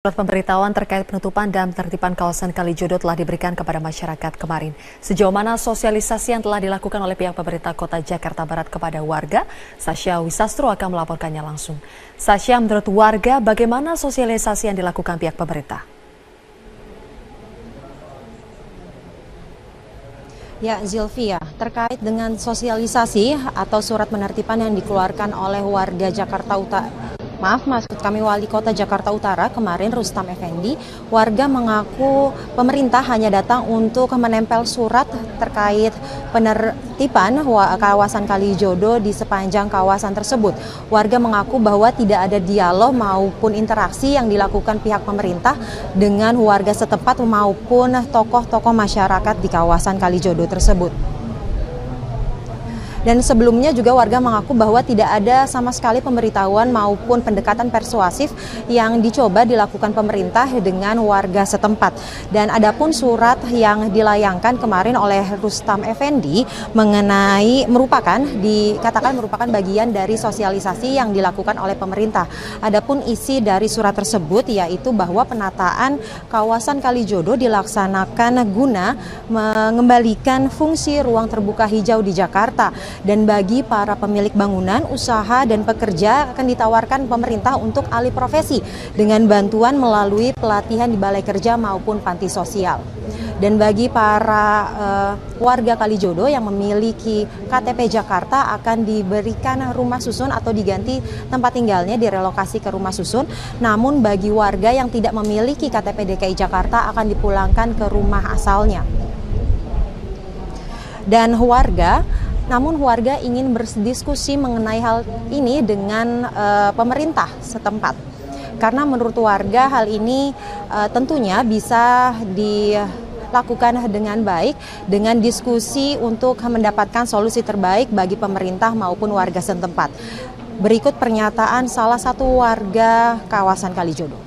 Surat pemberitahuan terkait penutupan dan penertiban kawasan Kalijodo telah diberikan kepada masyarakat kemarin. Sejauh mana sosialisasi yang telah dilakukan oleh pihak pemerintah Kota Jakarta Barat kepada warga, Sasha Wisastro akan melaporkannya langsung. Sasha, menurut warga, bagaimana sosialisasi yang dilakukan pihak pemerintah? Ya, Zilvia, terkait dengan sosialisasi atau surat penertiban yang dikeluarkan oleh warga Jakarta Utara, Wali Kota Jakarta Utara kemarin, Rustam Effendi, warga mengaku pemerintah hanya datang untuk menempel surat terkait penertiban kawasan Kalijodo di sepanjang kawasan tersebut. Warga mengaku bahwa tidak ada dialog maupun interaksi yang dilakukan pihak pemerintah dengan warga setempat maupun tokoh-tokoh masyarakat di kawasan Kalijodo tersebut. Dan sebelumnya juga warga mengaku bahwa tidak ada sama sekali pemberitahuan maupun pendekatan persuasif yang dicoba dilakukan pemerintah dengan warga setempat. Dan adapun surat yang dilayangkan kemarin oleh Rustam Effendi dikatakan merupakan bagian dari sosialisasi yang dilakukan oleh pemerintah. Adapun isi dari surat tersebut yaitu bahwa penataan kawasan Kalijodo dilaksanakan guna mengembalikan fungsi ruang terbuka hijau di Jakarta. Dan bagi para pemilik bangunan, usaha, dan pekerja akan ditawarkan pemerintah untuk alih profesi dengan bantuan melalui pelatihan di balai kerja maupun panti sosial. Dan bagi para warga Kalijodo yang memiliki KTP Jakarta akan diberikan rumah susun atau diganti tempat tinggalnya, direlokasi ke rumah susun. Namun bagi warga yang tidak memiliki KTP DKI Jakarta akan dipulangkan ke rumah asalnya. Dan namun warga ingin berdiskusi mengenai hal ini dengan pemerintah setempat. Karena menurut warga hal ini tentunya bisa dilakukan dengan baik dengan diskusi untuk mendapatkan solusi terbaik bagi pemerintah maupun warga setempat. Berikut pernyataan salah satu warga kawasan Kalijodo.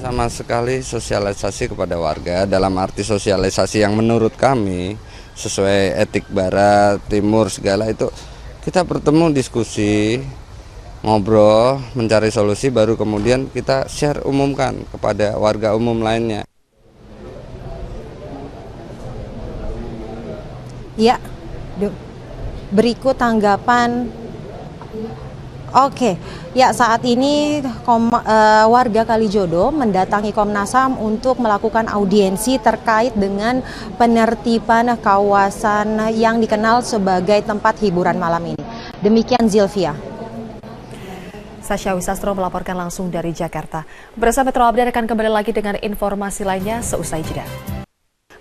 Sama sekali sosialisasi kepada warga, dalam arti sosialisasi yang menurut kami sesuai etik barat, timur, segala itu kita bertemu, diskusi, ngobrol, mencari solusi, baru kemudian kita share, umumkan kepada warga umum lainnya. Ya, berikut tanggapan. Oke, ya saat ini warga Kalijodo mendatangi Komnas HAM untuk melakukan audiensi terkait dengan penertiban kawasan yang dikenal sebagai tempat hiburan malam ini. Demikian Zilvia. Sasha Wisastro melaporkan langsung dari Jakarta. Pemirsa Metro Update akan kembali lagi dengan informasi lainnya seusai jeda.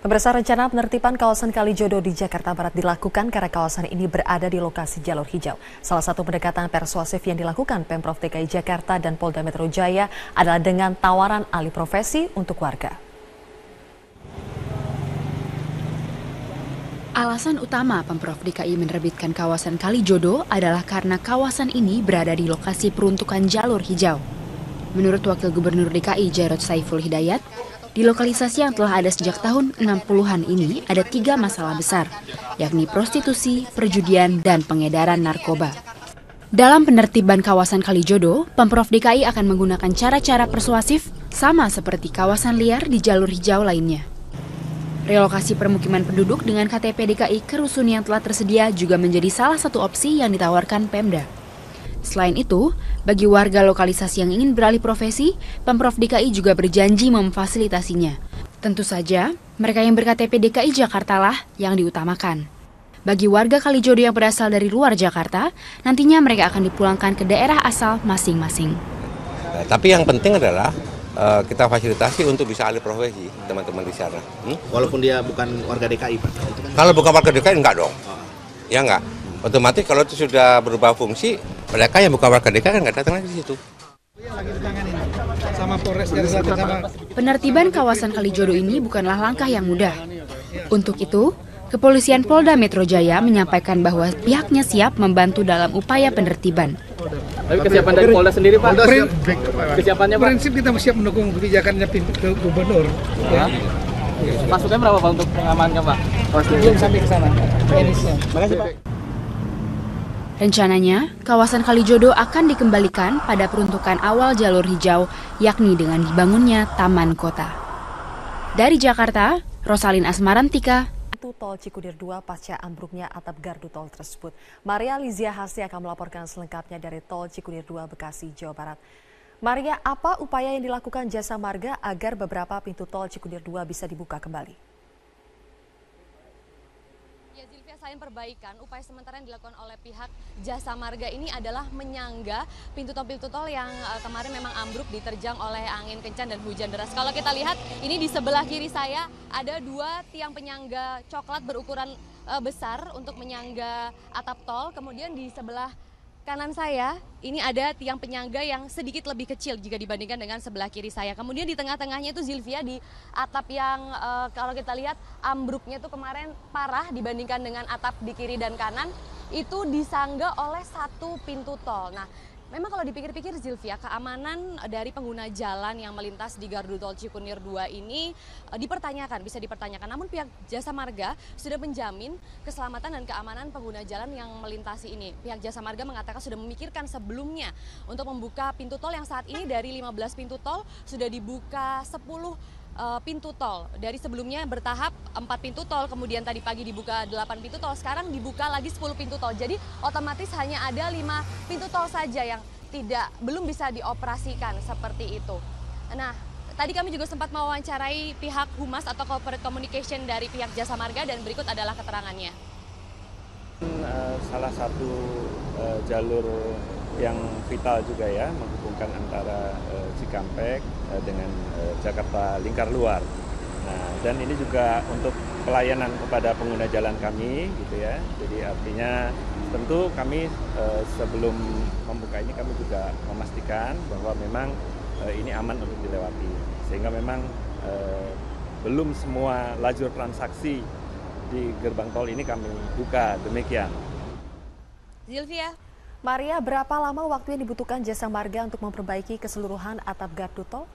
Pemirsa, rencana penertiban kawasan Kalijodo di Jakarta Barat dilakukan karena kawasan ini berada di lokasi jalur hijau. Salah satu pendekatan persuasif yang dilakukan Pemprov DKI Jakarta dan Polda Metro Jaya adalah dengan tawaran alih profesi untuk warga. Alasan utama Pemprov DKI menerbitkan kawasan Kalijodo adalah karena kawasan ini berada di lokasi peruntukan jalur hijau. Menurut Wakil Gubernur DKI Jarod Saiful Hidayat, di lokalisasi yang telah ada sejak tahun 60-an ini ada 3 masalah besar, yakni prostitusi, perjudian, dan pengedaran narkoba. Dalam penertiban kawasan Kalijodo, Pemprov DKI akan menggunakan cara-cara persuasif sama seperti kawasan liar di jalur hijau lainnya. Relokasi permukiman penduduk dengan KTP DKI ke rusun yang telah tersedia juga menjadi salah satu opsi yang ditawarkan Pemda. Selain itu, bagi warga lokalisasi yang ingin beralih profesi, Pemprov DKI juga berjanji memfasilitasinya. Tentu saja, mereka yang ber-KTP DKI Jakarta lah yang diutamakan. Bagi warga Kalijodo yang berasal dari luar Jakarta, nantinya mereka akan dipulangkan ke daerah asal masing-masing. Tapi yang penting adalah kita fasilitasi untuk bisa alih profesi teman-teman di sana. Walaupun dia bukan warga DKI, Pak? Kalau bukan warga DKI, enggak dong. Ya enggak. Otomatis kalau itu sudah berubah fungsi, mereka yang bukan warga DKI kan nggak datang lagi di situ. Penertiban kawasan Kalijodo ini bukanlah langkah yang mudah. Untuk itu, Kepolisian Polda Metro Jaya menyampaikan bahwa pihaknya siap membantu dalam upaya penertiban. Tapi kesiapan dari Polda sendiri, Pak? Kesiapannya, Pak? Prinsip kita siap mendukung kebijakannya Gubernur. Ya. Maksudnya berapa, Pak, untuk mengamankan, Pak? Belum sampai ke sana. Makasih, Pak. Rencananya, kawasan Kalijodo akan dikembalikan pada peruntukan awal jalur hijau, yakni dengan dibangunnya Taman Kota. Dari Jakarta, Rosalin Asmarantika, Tol Cikunir 2 pasca ambruknya atap gardu tol tersebut. Maria Lizia Hasti akan melaporkan selengkapnya dari Tol Cikunir 2 Bekasi, Jawa Barat. Maria, apa upaya yang dilakukan Jasa Marga agar beberapa pintu tol Cikunir 2 bisa dibuka kembali? Ya, Zilvia, selain perbaikan, upaya sementara yang dilakukan oleh pihak Jasa Marga ini adalah menyangga pintu tol yang kemarin memang ambruk diterjang oleh angin kencang dan hujan deras. Kalau kita lihat, ini di sebelah kiri saya ada 2 tiang penyangga coklat berukuran besar untuk menyangga atap tol. Kemudian di sebelah kanan saya, ini ada tiang penyangga yang sedikit lebih kecil jika dibandingkan dengan sebelah kiri saya. Kemudian di tengah-tengahnya itu Zilvia, di atap yang kalau kita lihat ambruknya itu kemarin parah dibandingkan dengan atap di kiri dan kanan, itu disangga oleh 1 pintu tol. Nah, memang kalau dipikir-pikir Zilvia, keamanan dari pengguna jalan yang melintas di gardu tol Cikunir 2 ini bisa dipertanyakan. Namun pihak Jasa Marga sudah menjamin keselamatan dan keamanan pengguna jalan yang melintasi ini. Pihak Jasa Marga mengatakan sudah memikirkan sebelumnya untuk membuka pintu tol yang saat ini dari 15 pintu tol sudah dibuka 10 pintu tol. Dari sebelumnya bertahap 4 pintu tol, kemudian tadi pagi dibuka 8 pintu tol, sekarang dibuka lagi 10 pintu tol. Jadi otomatis hanya ada 5 pintu tol saja yang belum bisa dioperasikan seperti itu. Nah, tadi kami juga sempat mewawancarai pihak Humas atau Corporate Communication dari pihak Jasa Marga dan berikut adalah keterangannya. Salah satu jalur yang vital juga ya, menghubungkan antara Cikampek dengan Jakarta Lingkar Luar. Nah, dan ini juga untuk pelayanan kepada pengguna jalan kami gitu ya. Jadi artinya tentu kami sebelum membuka ini kami juga memastikan bahwa memang ini aman untuk dilewati. Sehingga memang belum semua lajur transaksi di gerbang tol ini kami buka, demikian. Zilvia. Maria, berapa lama waktu yang dibutuhkan Jasa Marga untuk memperbaiki keseluruhan atap gardu tol?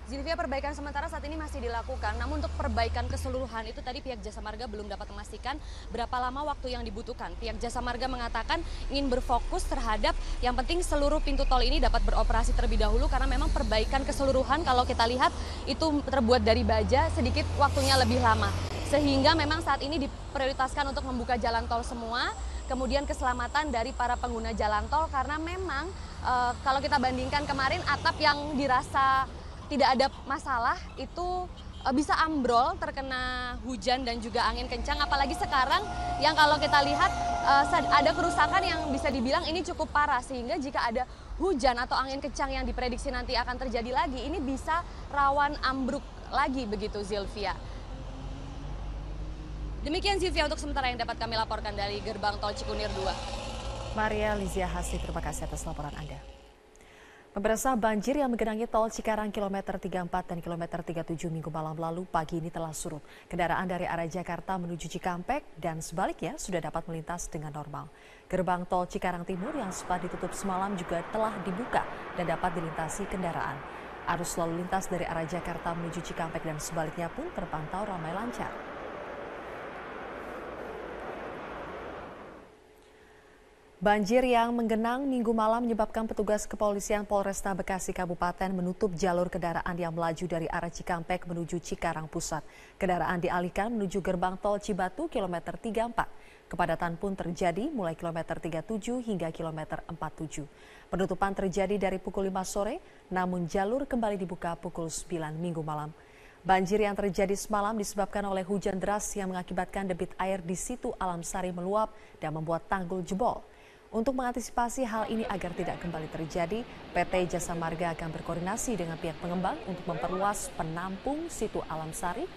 Zilvia, perbaikan sementara saat ini masih dilakukan, namun untuk perbaikan keseluruhan itu tadi pihak Jasa Marga belum dapat memastikan berapa lama waktu yang dibutuhkan. Pihak Jasa Marga mengatakan ingin berfokus terhadap yang penting seluruh pintu tol ini dapat beroperasi terlebih dahulu, karena memang perbaikan keseluruhan kalau kita lihat itu terbuat dari baja, sedikit waktunya lebih lama. Sehingga memang saat ini diprioritaskan untuk membuka jalan tol semua, kemudian keselamatan dari para pengguna jalan tol, karena memang kalau kita bandingkan kemarin atap yang dirasa tidak ada masalah itu bisa ambrol terkena hujan dan juga angin kencang, apalagi sekarang yang kalau kita lihat ada kerusakan yang bisa dibilang ini cukup parah, sehingga jika ada hujan atau angin kencang yang diprediksi nanti akan terjadi lagi, ini bisa rawan ambruk lagi begitu Zilvia. Demikian Zilvia untuk sementara yang dapat kami laporkan dari gerbang tol Cikunir 2. Maria Lizia Hasti, terima kasih atas laporan Anda. Pemirsa, banjir yang menggenangi tol Cikarang kilometer 34 dan kilometer 37 Minggu malam lalu pagi ini telah surut. Kendaraan dari arah Jakarta menuju Cikampek dan sebaliknya sudah dapat melintas dengan normal. Gerbang tol Cikarang Timur yang sempat ditutup semalam juga telah dibuka dan dapat dilintasi kendaraan. Arus lalu lintas dari arah Jakarta menuju Cikampek dan sebaliknya pun terpantau ramai lancar. Banjir yang menggenang Minggu malam menyebabkan petugas kepolisian Polresta Bekasi Kabupaten menutup jalur kendaraan yang melaju dari arah Cikampek menuju Cikarang Pusat. Kendaraan dialihkan menuju gerbang tol Cibatu kilometer 34. Kepadatan pun terjadi mulai kilometer 37 hingga kilometer 47. Penutupan terjadi dari pukul 5 sore, namun jalur kembali dibuka pukul 9 Minggu malam. Banjir yang terjadi semalam disebabkan oleh hujan deras yang mengakibatkan debit air di situ Alam Sari meluap dan membuat tanggul jebol. Untuk mengantisipasi hal ini agar tidak kembali terjadi, PT Jasa Marga akan berkoordinasi dengan pihak pengembang untuk memperluas penampung situ Alam Sari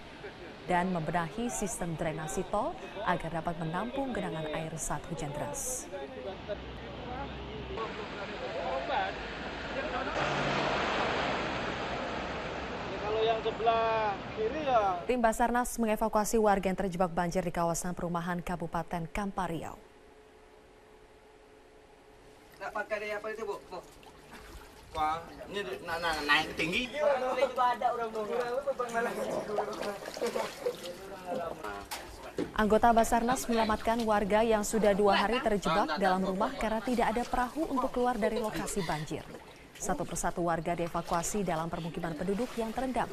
dan membenahi sistem drainasi tol agar dapat menampung genangan air saat hujan deras. Tim Basarnas mengevakuasi warga yang terjebak banjir di kawasan perumahan Kabupaten Kampar Riau. Pakai apa itu Bu? Wah, ini naik tinggi. Juga ada orang Anggota Basarnas menyelamatkan warga yang sudah 2 hari terjebak dalam rumah karena tidak ada perahu untuk keluar dari lokasi banjir. Satu persatu warga dievakuasi dalam permukiman penduduk yang terendam.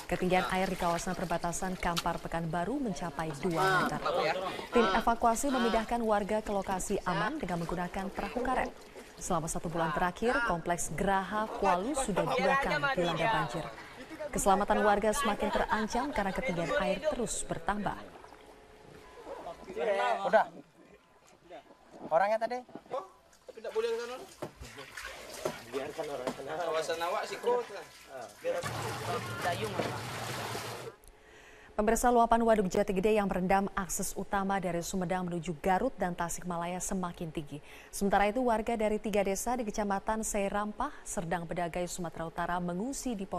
Ketinggian air di kawasan perbatasan Kampar Pekanbaru mencapai 2 meter. Tim evakuasi memindahkan warga ke lokasi aman dengan menggunakan perahu karet. Selama 1 bulan terakhir, kompleks Geraha Kualu sudah 2 kali dilanda banjir. Keselamatan warga semakin terancam karena ketinggian air terus bertambah. Udah. Orangnya tadi? Tidak boleh ke sana. Biarkan orang sana. Kawasan awak sih kok. Biar dayung. Pemirsa, luapan Waduk Jati Gede yang merendam akses utama dari Sumedang menuju Garut dan Tasikmalaya semakin tinggi. Sementara itu warga dari 3 desa di Kecamatan Seirampah, Serdang Bedagai, Sumatera Utara mengungsi di pos